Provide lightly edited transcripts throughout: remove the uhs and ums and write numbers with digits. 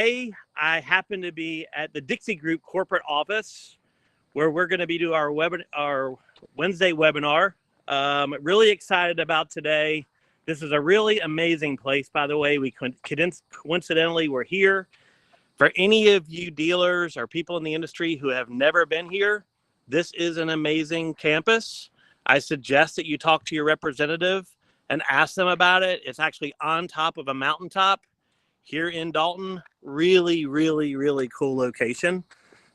Today, I happen to be at the Dixie Group corporate office where we're going to be doing our Wednesday webinar. Really excited about today. This is a really amazing place, by the way. We coincidentally we're here. For any of you dealers or people in the industry who have never been here, this is an amazing campus. I suggest that you talk to your representative and ask them about it. It's actually on top of a mountaintop here in Dalton. Really, really, really cool location.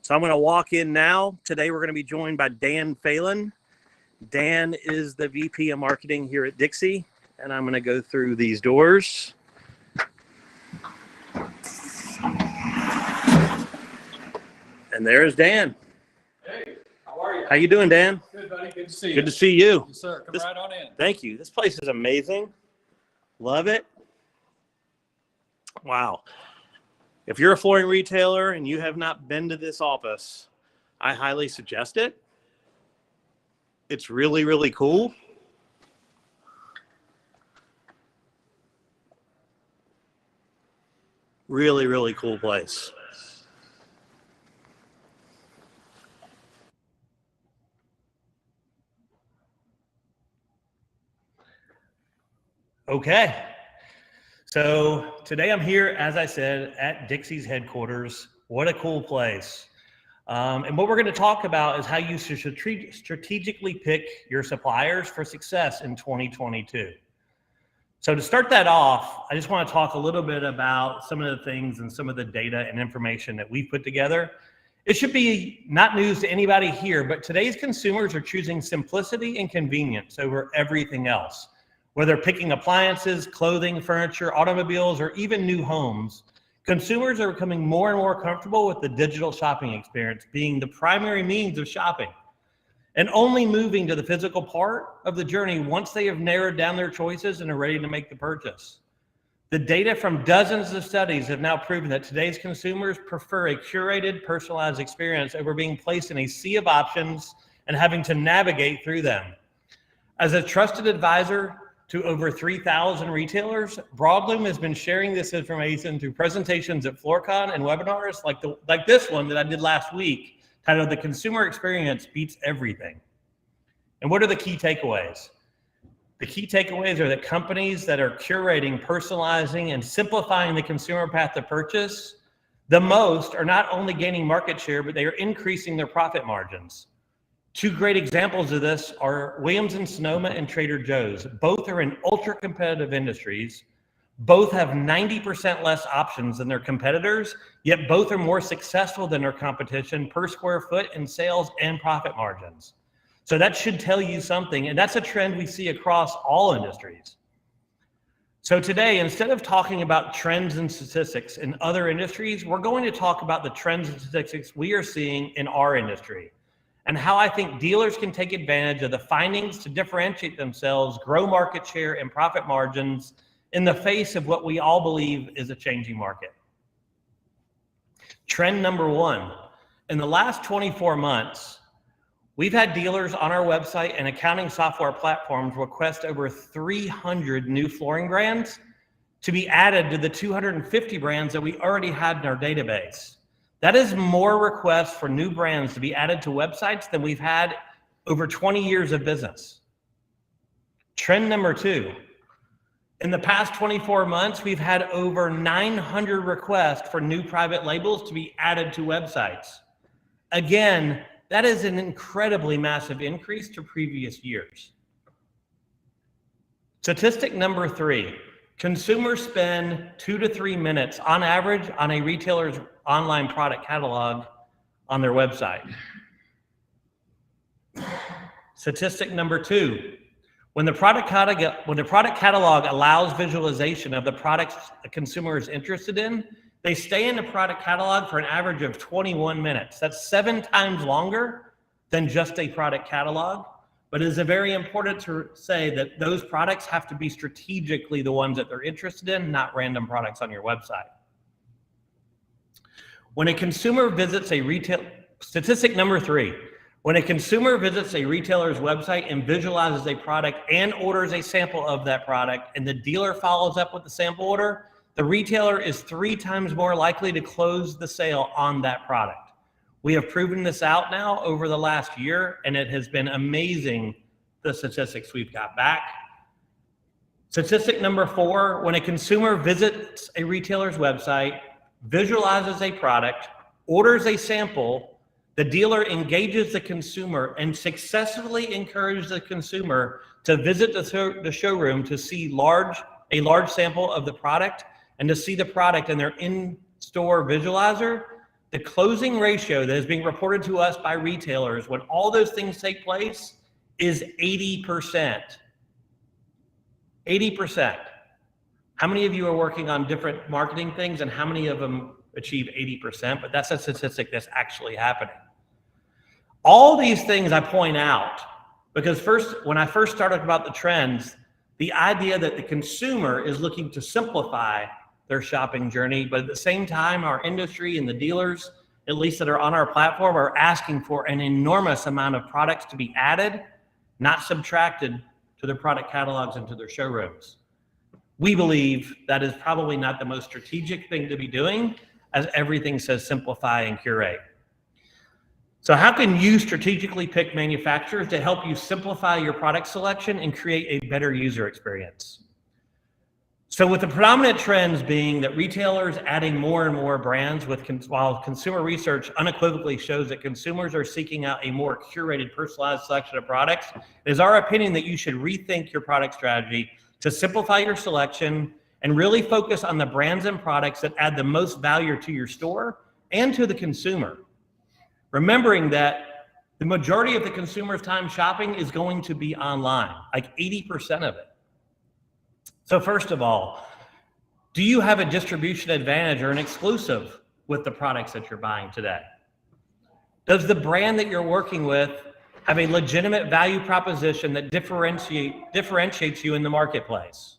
So I'm going to walk in now. Today we're going to be joined by Dan Phelan. Dan is the VP of Marketing here at Dixie, and I'm going to go through these doors. And there's Dan. Hey, how are you? How you doing, Dan? Good, buddy. Good to see you. Good to see you. Yes, sir. Come right on in. Thank you. This place is amazing. Love it. Wow. If you're a flooring retailer and you have not been to this office, I highly suggest it. It's really, really cool. Really, really cool place. Okay. So today I'm here, as I said, at Dixie's headquarters. What a cool place. And what we're going to talk about is how you should strategically pick your suppliers for success in 2022. So to start that off, I just want to talk a little bit about some of the things and some of the data and information that we've put together. It should be not news to anybody here, but today's consumers are choosing simplicity and convenience over everything else. Whether picking appliances, clothing, furniture, automobiles, or even new homes, consumers are becoming more and more comfortable with the digital shopping experience being the primary means of shopping, and only moving to the physical part of the journey once they have narrowed down their choices and are ready to make the purchase. The data from dozens of studies have now proven that today's consumers prefer a curated, personalized experience over being placed in a sea of options and having to navigate through them. As a trusted advisor to over 3,000 retailers, Broadlume has been sharing this information through presentations at FloorCon and webinars like this one that I did last week, titled "The Consumer Experience Beats Everything." And what are the key takeaways? The key takeaways are that companies that are curating, personalizing, and simplifying the consumer path to purchase the most are not only gaining market share, but they are increasing their profit margins. Two great examples of this are Williams-Sonoma and Trader Joe's. Both are in ultra-competitive industries. Both have 90% less options than their competitors, yet both are more successful than their competition per square foot in sales and profit margins. So that should tell you something, and that's a trend we see across all industries. So today, instead of talking about trends and statistics in other industries, we're going to talk about the trends and statistics we are seeing in our industry, and how I think dealers can take advantage of the findings to differentiate themselves, grow market share and profit margins in the face of what we all believe is a changing market. Trend number one, in the last 24 months, we've had dealers on our website and accounting software platforms request over 300 new flooring brands to be added to the 250 brands that we already had in our database. That is more requests for new brands to be added to websites than we've had over 20 years of business. Trend number two, in the past 24 months, we've had over 900 requests for new private labels to be added to websites. Again, that is an incredibly massive increase to previous years. Statistic number three, consumers spend 2 to 3 minutes on average on a retailer's online product catalog on their website. Statistic number two, when the product catalog allows visualization of the products a consumer is interested in, they stay in the product catalog for an average of 21 minutes. That's 7 times longer than just a product catalog, but it is very important to say that those products have to be strategically the ones that they're interested in, not random products on your website. When a consumer visits a statistic number three, when a consumer visits a retailer's website and visualizes a product and orders a sample of that product, and the dealer follows up with the sample order, the retailer is 3 times more likely to close the sale on that product. We have proven this out now over the last year, and it has been amazing, the statistics we've got back. Statistic number 4, when a consumer visits a retailer's website, visualizes a product, orders a sample, the dealer engages the consumer and successfully encourages the consumer to visit the showroom to see a large sample of the product and to see the product in their in-store visualizer. The closing ratio that is being reported to us by retailers when all those things take place is 80%. 80%. How many of you are working on different marketing things and how many of them achieve 80%? But that's a statistic that's actually happening. All these things I point out because when I first started about the trends, the idea that the consumer is looking to simplify their shopping journey, but at the same time, our industry and the dealers, at least that are on our platform, are asking for an enormous amount of products to be added, not subtracted, to their product catalogs and to their showrooms. We believe that is probably not the most strategic thing to be doing, as everything says simplify and curate. So how can you strategically pick manufacturers to help you simplify your product selection and create a better user experience? So with the predominant trends being that retailers adding more and more brands, while consumer research unequivocally shows that consumers are seeking out a more curated, personalized selection of products, it is our opinion that you should rethink your product strategy to simplify your selection and really focus on the brands and products that add the most value to your store and to the consumer. Remembering that the majority of the consumer's time shopping is going to be online, like 80% of it. So first of all, do you have a distribution advantage or an exclusive with the products that you're buying today? Does the brand that you're working with have a legitimate value proposition that differentiates you in the marketplace?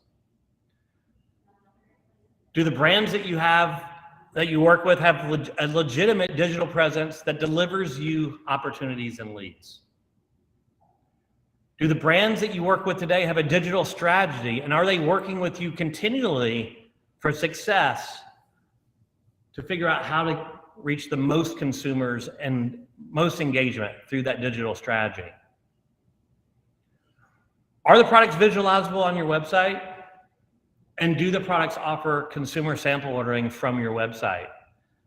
Do the brands that you work with have a legitimate digital presence that delivers you opportunities and leads? Do the brands that you work with today have a digital strategy, and are they working with you continually for success to figure out how to reach the most consumers and most engagement through that digital strategy? Are the products visualizable on your website? And do the products offer consumer sample ordering from your website?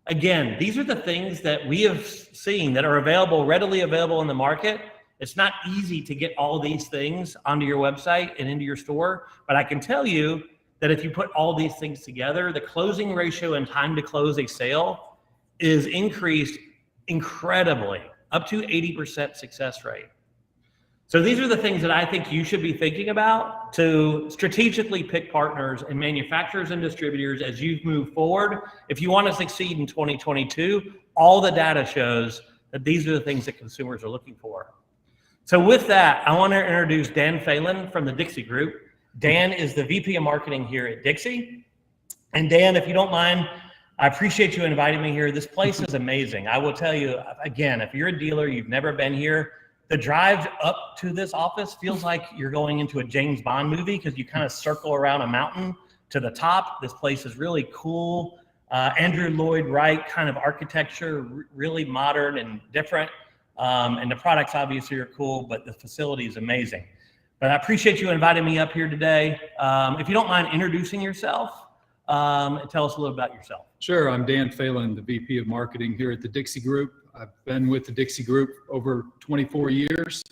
Again, these are the things that we have seen that are readily available in the market. It's not easy to get all these things onto your website and into your store, but I can tell you that if you put all these things together, the closing ratio and time to close a sale is increased incredibly, up to 80% success rate. So these are the things that I think you should be thinking about to strategically pick partners and manufacturers and distributors as you move forward. If you want to succeed in 2022, all the data shows that these are the things that consumers are looking for. So with that, I want to introduce Dan Phelan from the Dixie Group. Dan is the VP of Marketing here at Dixie. And Dan, if you don't mind, I appreciate you inviting me here. This place is amazing. I will tell you, again, if you're a dealer, you've never been here, the drive up to this office feels like you're going into a James Bond movie because you kind of circle around a mountain to the top. This place is really cool. Andrew Lloyd Wright kind of architecture, really modern and different. And the products obviously are cool, but the facility is amazing. But I appreciate you inviting me up here today. If you don't mind introducing yourself, and tell us a little about yourself. Sure, I'm Dan Phelan, the VP of Marketing here at the Dixie Group. I've been with the Dixie Group over 24 years.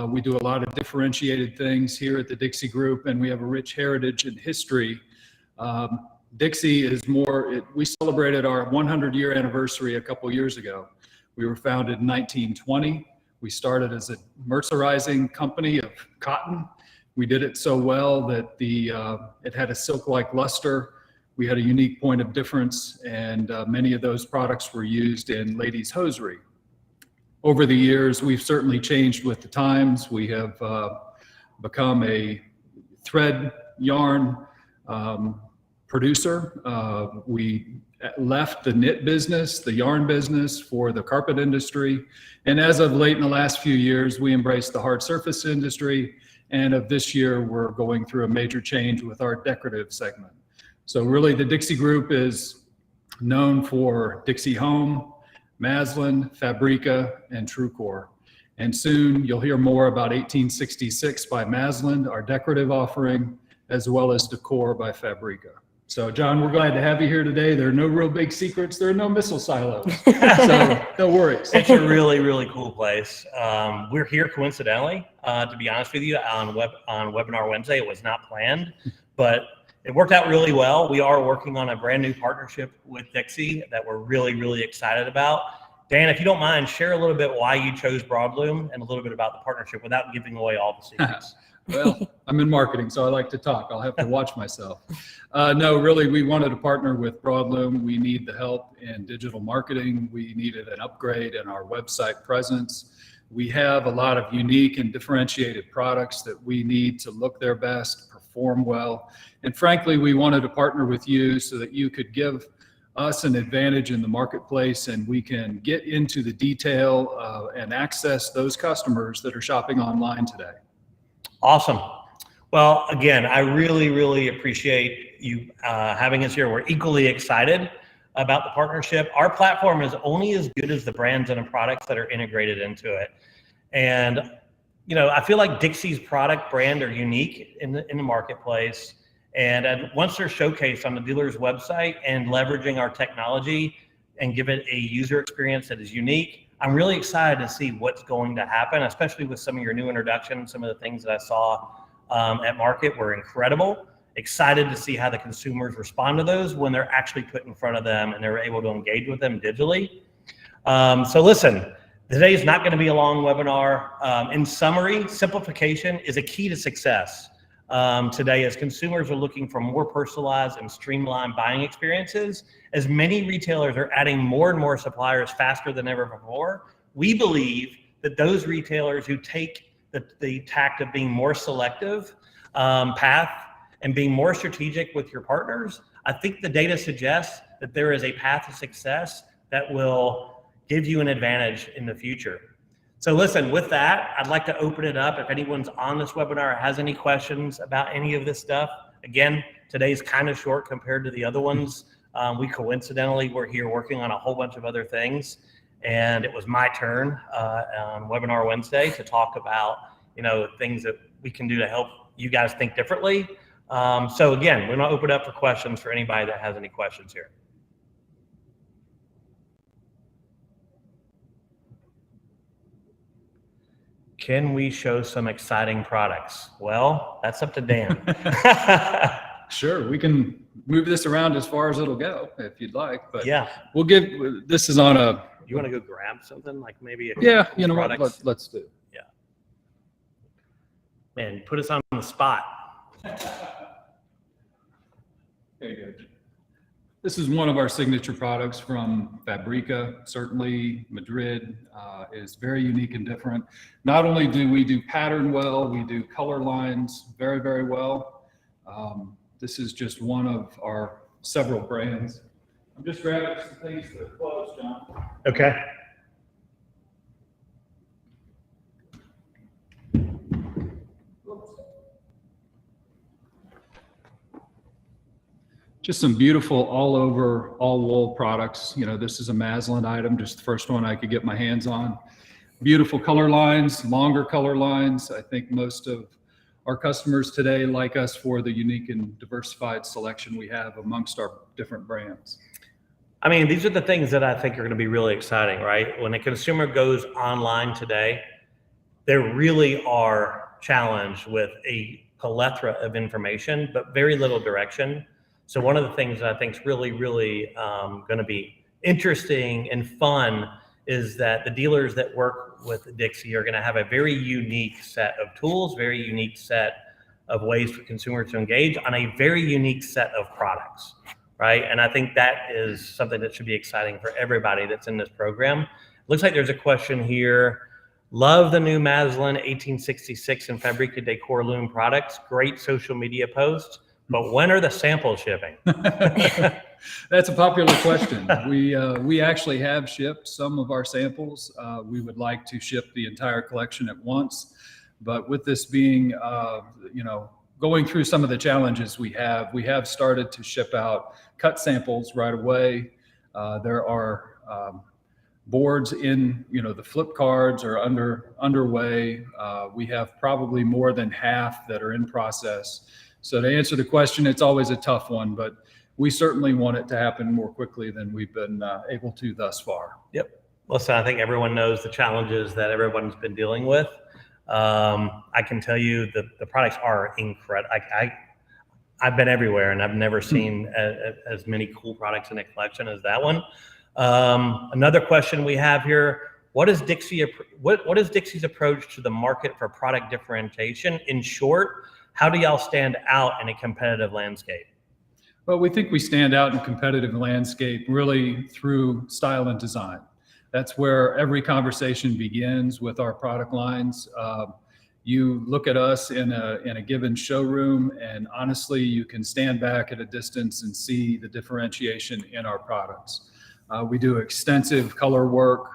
We do a lot of differentiated things here at the Dixie Group, and we have a rich heritage and history. Dixie is we celebrated our 100-year anniversary a couple years ago. We were founded in 1920. We started as a mercerizing company of cotton. We did it so well that it had a silk-like luster. We had a unique point of difference, and many of those products were used in ladies' hosiery. Over the years, we've certainly changed with the times. We have become a thread yarn producer. We left the knit business, the yarn business, for the carpet industry. And as of late in the last few years, we embraced the hard surface industry. And of this year, we're going through a major change with our decorative segment. So really the Dixie Group is known for Dixie Home, Maslin, Fabrica, and TrueCore. And soon you'll hear more about 1866 by Maslin, our decorative offering, as well as Decor by Fabrica. So John, we're glad to have you here today. There are no real big secrets. There are no missile silos. So no worries. It's a really, really cool place. We're here coincidentally, to be honest with you, on Webinar Wednesday. It was not planned, but it worked out really well. We are working on a brand new partnership with Dixie that we're really, really excited about. Dan, if you don't mind, share a little bit why you chose Broadlume and a little bit about the partnership without giving away all the secrets. Well, I'm in marketing, so I like to talk. I'll have to watch myself. No, really, we wanted to partner with Broadlume. We need the help in digital marketing. We needed an upgrade in our website presence. We have a lot of unique and differentiated products that we need to look their best, perform well. And frankly, we wanted to partner with you so that you could give us an advantage in the marketplace and we can get into the detail and access those customers that are shopping online today. Awesome. Well, again, I really, really appreciate you having us here. We're equally excited about the partnership. Our platform is only as good as the brands and the products that are integrated into it. And, you know, I feel like Dixie's product brand are unique in the marketplace. And once they're showcased on the dealer's website and leveraging our technology and give it a user experience that is unique, I'm really excited to see what's going to happen, especially with some of your new introductions. Some of the things that I saw at market were incredible. Excited to see how the consumers respond to those when they're actually put in front of them and they're able to engage with them digitally. So listen, today is not going to be a long webinar. In summary, simplification is a key to success today as consumers are looking for more personalized and streamlined buying experiences. As many retailers are adding more and more suppliers faster than ever before, we believe that those retailers who take the tact of being more selective path and being more strategic with your partners, I think the data suggests that there is a path to success that will give you an advantage in the future. So listen, with that, I'd like to open it up. If anyone's on this webinar has any questions about any of this stuff, again, today's kind of short compared to the other ones. We coincidentally were here working on a whole bunch of other things, and it was my turn on Webinar Wednesday to talk about, you know, things that we can do to help you guys think differently. So again, we're gonna open it up for questions for anybody that has any questions here. Can we show some exciting products? Well, that's up to Dan. Sure, we can move this around as far as it'll go if you'd like, but yeah, we'll give, this is on a. You want to go grab something like maybe? Yeah, you know what, let's do. Yeah. Man, put us on the spot. There you go. This is one of our signature products from Fabrica. Certainly Madrid is very unique and different. Not only do we do pattern well, we do color lines very, very well. This is just one of our several brands. I'm just grabbing some things to close, John. Okay. Just some beautiful all over, all wool products. You know, this is a Maslin item, just the first one I could get my hands on. Beautiful color lines, longer color lines. I think most of our customers today like us for the unique and diversified selection we have amongst our different brands. I mean, these are the things that I think are going to be really exciting, right? When a consumer goes online today, they really are challenged with a plethora of information, but very little direction. So one of the things that I think is really, really going to be interesting and fun is that the dealers that work with Dixie are going to have a very unique set of tools, very unique set of ways for consumers to engage on a very unique set of products, right? And I think that is something that should be exciting for everybody that's in this program. Looks like there's a question here. Love the new Maslin 1866 and Fabrica Decor Loom products. Great social media posts. But when are the samples shipping? That's a popular question. We actually have shipped some of our samples. We would like to ship the entire collection at once, but with this being, you know, going through some of the challenges we have started to ship out cut samples right away. There are boards in, the flip cards are underway. We have probably more than half that are in process. So to answer the question, it's always a tough one, but we certainly want it to happen more quickly than we've been able to thus far. Yep. Listen, I think everyone knows the challenges that everyone's been dealing with. I can tell you the products are incredible. I've been everywhere and I've never seen as many cool products in a collection as that one. Another question we have here: what is Dixie's approach to the market for product differentiation? In short, how do y'all stand out in a competitive landscape? Well, we think we stand out in a competitive landscape really through style and design. That's where every conversation begins with our product lines. You look at us in a given showroom, and honestly, you can stand back at a distance and see the differentiation in our products. We do extensive color work.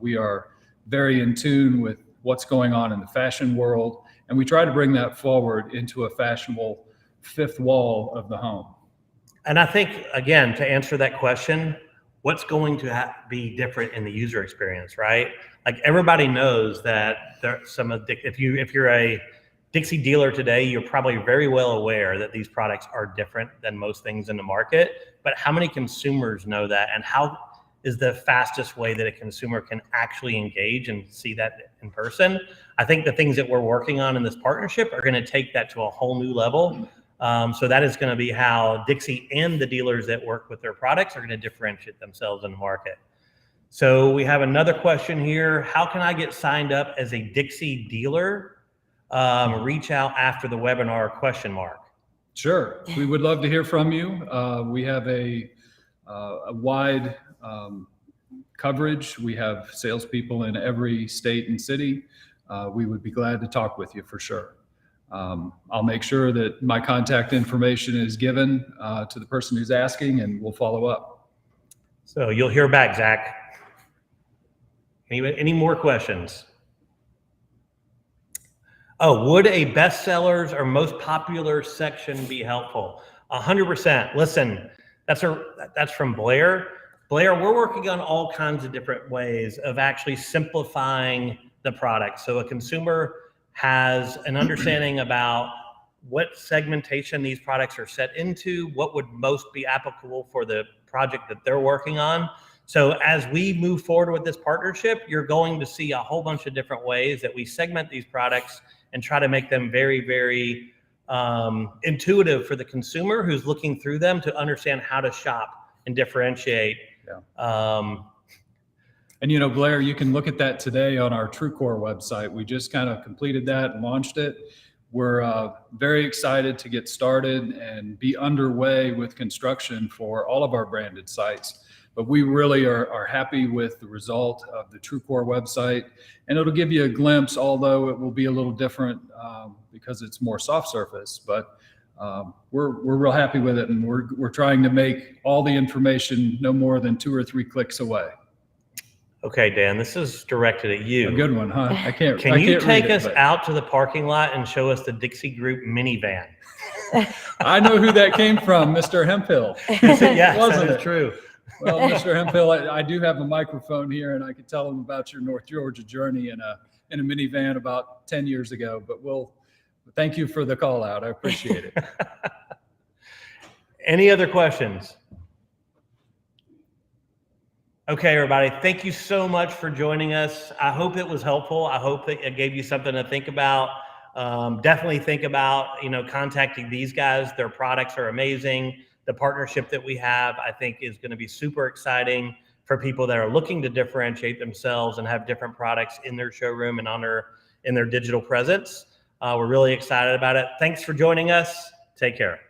We are very in tune with what's going on in the fashion world, and we try to bring that forward into a fashionable fifth wall of the home. And I think, again, to answer that question, what's going to be different in the user experience, right? Like everybody knows that if you're a Dixie dealer today, you're probably very well aware that these products are different than most things in the market. But how many consumers know that, and how is the fastest way that a consumer can actually engage and see that in person? I think the things that we're working on in this partnership are going to take that to a whole new level. So that is going to be how Dixie and the dealers that work with their products are going to differentiate themselves in the market. So we have another question here: how can I get signed up as a Dixie dealer? Reach out after the webinar ? Sure, we would love to hear from you. We have a wide coverage. We have salespeople in every state and city. We would be glad to talk with you for sure. I'll make sure that my contact information is given to the person who's asking, and we'll follow up. So you'll hear back, Zach. Any more questions? Oh, would a bestsellers or most popular section be helpful? 100%. Listen, that's from Blair. Blair, we're working on all kinds of different ways of actually simplifying the product, so a consumer has an understanding about what segmentation these products are set into, what would most be applicable for the project that they're working on. So as we move forward with this partnership, you're going to see a whole bunch of different ways that we segment these products and try to make them very, very intuitive for the consumer who's looking through them to understand how to shop and differentiate. Yeah. And Blair, you can look at that today on our TrueCore website. We just kind of completed that and launched it. We're very excited to get started and be underway with construction for all of our branded sites. But we really are happy with the result of the TrueCore website, and it'll give you a glimpse, although it will be a little different because it's more soft surface. But we're real happy with it, and we're trying to make all the information no more than 2 or 3 clicks away. Okay, Dan, this is directed at you. A good one, huh? Can you take us out to the parking lot and show us the Dixie Group minivan? I know who that came from, Mr. Hemphill. Yes, Wasn't that it? is true. Well, Mr. Hemphill, I do have a microphone here, and I could tell him about your North Georgia journey in a minivan about 10 years ago. But thank you for the call out. I appreciate it. Any other questions? Okay, everybody, thank you so much for joining us. I hope it was helpful. I hope that it gave you something to think about. Definitely think about, contacting these guys. Their products are amazing. The partnership that we have, I think, is going to be super exciting for people that are looking to differentiate themselves and have different products in their showroom and in their digital presence. We're really excited about it. Thanks for joining us. Take care.